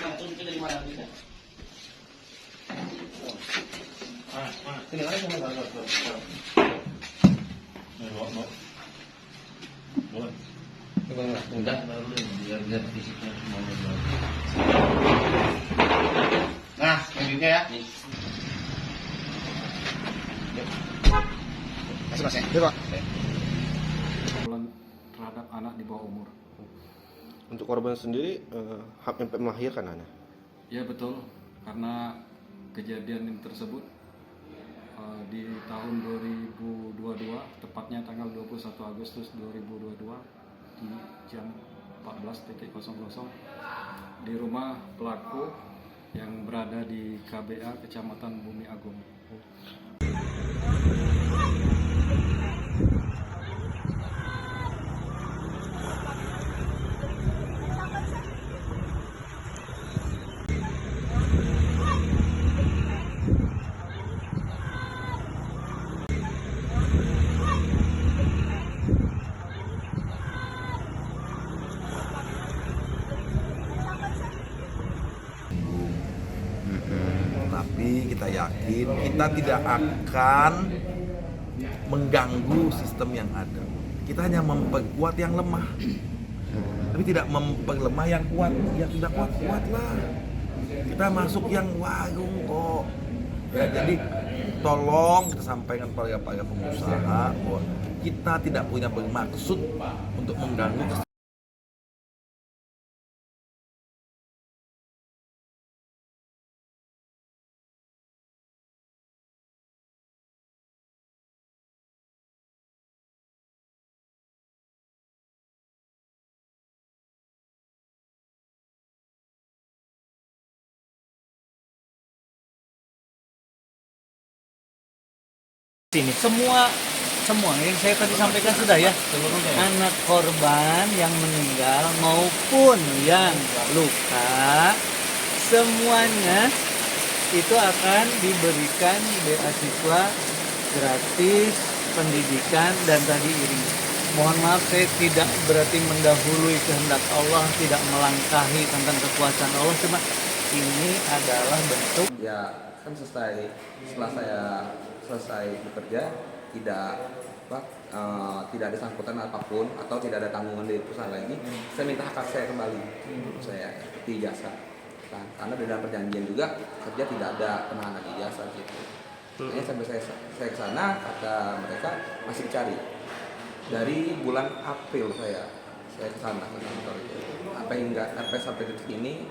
Nah, selanjutnya ya. Masih Mas ya? Iya Pak. Terhadap anak di bawah umur. Untuk korban sendiri sampai melahirkan anak. Ya betul, karena kejadian ini tersebut di tahun 2022, tepatnya tanggal 21 Agustus 2022 di jam 14.00 di rumah pelaku yang berada di KBA Kecamatan Bumi Agung. Tapi kita yakin kita tidak akan mengganggu sistem yang ada. Kita hanya memperkuat yang lemah, tapi tidak memperlemah yang kuat. Yang tidak kuat-kuatlah. Kita masuk yang wagung kok. Ya, jadi tolong kita sampaikan kepada para pengusaha bahwa kita tidak punya bermaksud untuk mengganggu. Sini semua yang saya tadi sampaikan sudah ya, anak korban yang meninggal maupun yang luka semuanya itu akan diberikan beasiswa gratis pendidikan dan tadi iring. Mohon maaf saya tidak berarti mendahului kehendak Allah, tidak melangkahi tentang kekuasaan Allah, cuma ini adalah bentuk ya kan setelah saya selesai bekerja tidak ada sangkutan apapun atau tidak ada tanggungan dari perusahaan lagi, saya minta hak saya kembali, saya di ijazah kan, karena di dalam perjanjian juga kerja tidak ada penahanan ijazah gitu. Makanya sampai saya ke sana kata mereka masih dicari. Dari bulan April saya ke sana ke kantor itu. Sampai sampai detik ini